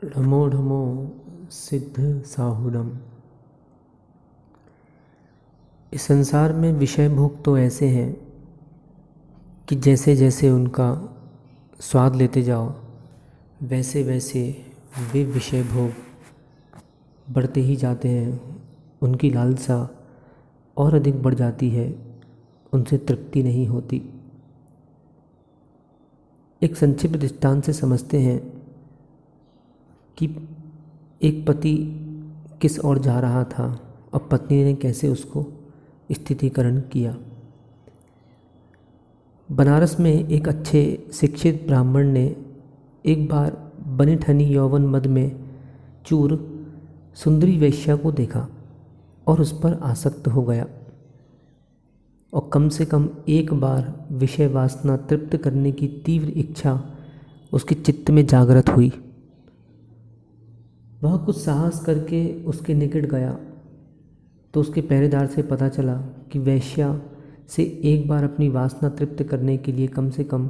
ढमो ढमो सिद्ध साहुरम। इस संसार में विषय भोग तो ऐसे हैं कि जैसे जैसे उनका स्वाद लेते जाओ वैसे वैसे वे विषय भोग बढ़ते ही जाते हैं। उनकी लालसा और अधिक बढ़ जाती है, उनसे तृप्ति नहीं होती। एक संक्षिप्त दृष्टांत से समझते हैं कि एक पति किस ओर जा रहा था और पत्नी ने कैसे उसको स्थितीकरण किया। बनारस में एक अच्छे शिक्षित ब्राह्मण ने एक बार बनी ठनी यौवन मद में चूर सुंदरी वेश्या को देखा और उस पर आसक्त हो गया और कम से कम एक बार विषय वासना तृप्त करने की तीव्र इच्छा उसके चित्त में जागृत हुई। वह कुछ साहस करके उसके निकट गया तो उसके पहरेदार से पता चला कि वेश्या से एक बार अपनी वासना तृप्त करने के लिए कम से कम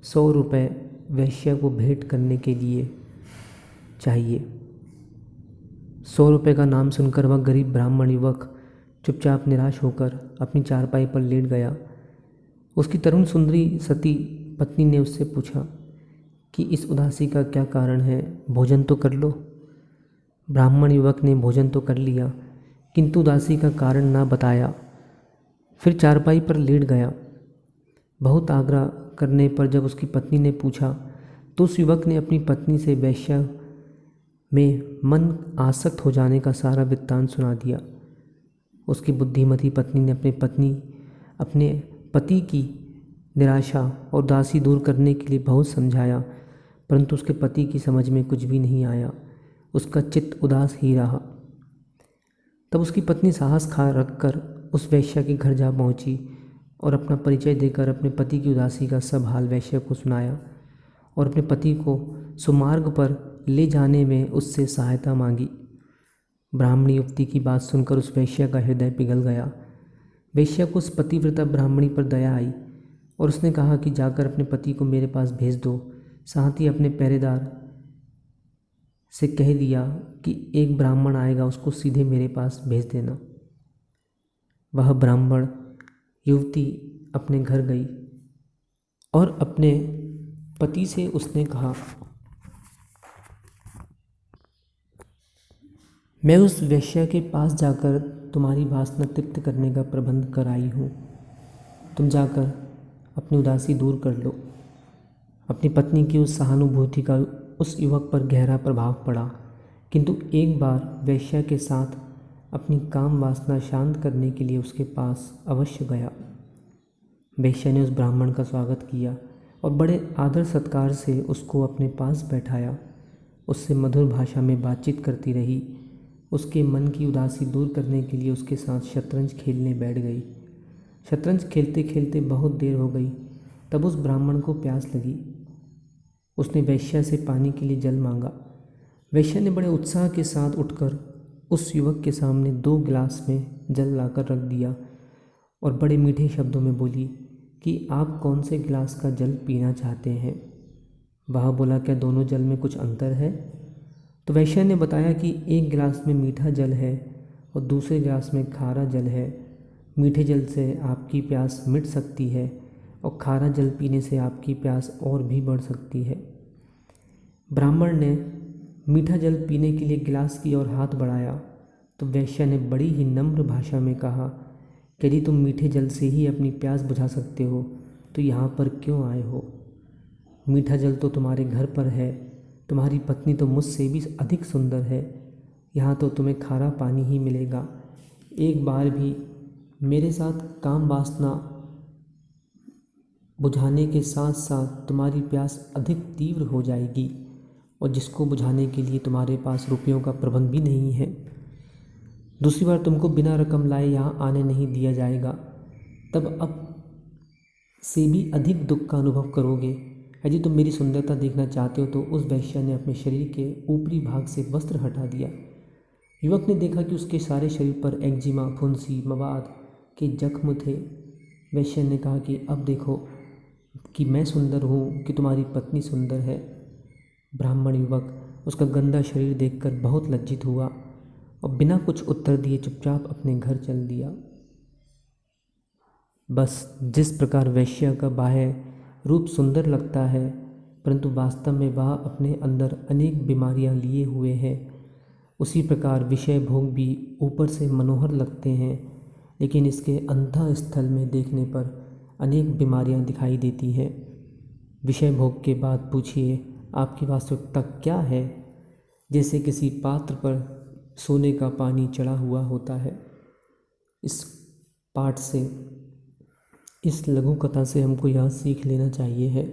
100 रुपये वेश्या को भेंट करने के लिए चाहिए। 100 रुपये का नाम सुनकर वह गरीब ब्राह्मण युवक चुपचाप निराश होकर अपनी चारपाई पर लेट गया। उसकी तरुण सुंदरी सती पत्नी ने उससे पूछा कि इस उदासी का क्या कारण है, भोजन तो कर लो। ब्राह्मण युवक ने भोजन तो कर लिया किंतु उदासी का कारण ना बताया। फिर चारपाई पर लेट गया। बहुत आग्रह करने पर जब उसकी पत्नी ने पूछा तो उस युवक ने अपनी पत्नी से वेश्या में मन आसक्त हो जाने का सारा वृत्तांत सुना दिया। उसकी बुद्धिमती पत्नी ने अपने पति की निराशा और उदासी दूर करने के लिए बहुत समझाया, परंतु उसके पति की समझ में कुछ भी नहीं आया। उसका चित्त उदास ही रहा। तब उसकी पत्नी साहस खा रखकर उस वेश्या के घर जा पहुंची और अपना परिचय देकर अपने पति की उदासी का सब हाल वेश्या को सुनाया और अपने पति को सुमार्ग पर ले जाने में उससे सहायता मांगी। ब्राह्मणी युवती की बात सुनकर उस वेश्या का हृदय पिघल गया। वेश्या को उस पतिव्रता ब्राह्मणी पर दया आई और उसने कहा कि जाकर अपने पति को मेरे पास भेज दो। साथ ही अपने पहरेदार से कह दिया कि एक ब्राह्मण आएगा, उसको सीधे मेरे पास भेज देना। वह ब्राह्मण युवती अपने घर गई और अपने पति से उसने कहा, मैं उस वेश्या के पास जाकर तुम्हारी वासना तृप्त करने का प्रबंध कर आई हूँ, तुम जाकर अपनी उदासी दूर कर लो। अपनी पत्नी की उस सहानुभूति का उस युवक पर गहरा प्रभाव पड़ा, किंतु एक बार वेश्या के साथ अपनी काम वासना शांत करने के लिए उसके पास अवश्य गया। वेश्या ने उस ब्राह्मण का स्वागत किया और बड़े आदर सत्कार से उसको अपने पास बैठाया। उससे मधुर भाषा में बातचीत करती रही। उसके मन की उदासी दूर करने के लिए उसके साथ शतरंज खेलने बैठ गई। शतरंज खेलते खेलते बहुत देर हो गई। तब उस ब्राह्मण को प्यास लगी। उसने वेश्या से पानी के लिए जल मांगा। वेश्या ने बड़े उत्साह के साथ उठकर उस युवक के सामने 2 गिलास में जल लाकर रख दिया और बड़े मीठे शब्दों में बोली कि आप कौन से गिलास का जल पीना चाहते हैं। वह बोला, क्या दोनों जल में कुछ अंतर है? तो वेश्या ने बताया कि एक गिलास में मीठा जल है और दूसरे गिलास में खारा जल है। मीठे जल से आपकी प्यास मिट सकती है और खारा जल पीने से आपकी प्यास और भी बढ़ सकती है। ब्राह्मण ने मीठा जल पीने के लिए गिलास की ओर हाथ बढ़ाया तो वेश्या ने बड़ी ही नम्र भाषा में कहा कि यदि तुम मीठे जल से ही अपनी प्यास बुझा सकते हो तो यहाँ पर क्यों आए हो? मीठा जल तो तुम्हारे घर पर है, तुम्हारी पत्नी तो मुझसे भी अधिक सुंदर है। यहाँ तो तुम्हें खारा पानी ही मिलेगा। एक बार भी मेरे साथ काम वासना बुझाने के साथ साथ तुम्हारी प्यास अधिक तीव्र हो जाएगी और जिसको बुझाने के लिए तुम्हारे पास रुपयों का प्रबंध भी नहीं है। दूसरी बार तुमको बिना रकम लाए यहाँ आने नहीं दिया जाएगा। तब अब से भी अधिक दुख का अनुभव करोगे। यदि तुम मेरी सुंदरता देखना चाहते हो तो उस वेश्या ने अपने शरीर के ऊपरी भाग से वस्त्र हटा दिया। युवक ने देखा कि उसके सारे शरीर पर एक्जिमा, फुंसी, मवाद के जख्म थे। वेश्या ने कहा कि अब देखो कि मैं सुंदर हूँ कि तुम्हारी पत्नी सुंदर है। ब्राह्मण युवक उसका गंदा शरीर देखकर बहुत लज्जित हुआ और बिना कुछ उत्तर दिए चुपचाप अपने घर चल दिया। बस जिस प्रकार वेश्या का बाह्य रूप सुंदर लगता है, परंतु वास्तव में वह अपने अंदर अनेक बीमारियां लिए हुए है, उसी प्रकार विषय भोग भी ऊपर से मनोहर लगते हैं, लेकिन इसके अंतः स्थल में देखने पर अनेक बीमारियां दिखाई देती हैं। विषय भोग के बाद पूछिए आपकी वास्तविकता क्या है। जैसे किसी पात्र पर सोने का पानी चढ़ा हुआ होता है। इस पाठ से, इस लघु कथा से हमको यह सीख लेना चाहिए है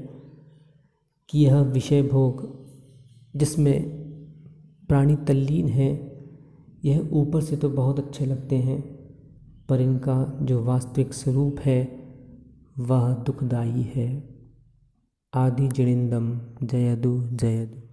कि यह विषय भोग जिसमें प्राणी तल्लीन है, यह ऊपर से तो बहुत अच्छे लगते हैं, पर इनका जो वास्तविक स्वरूप है वह दुखदाई है। आदि जड़िंदम जयदु जयदु।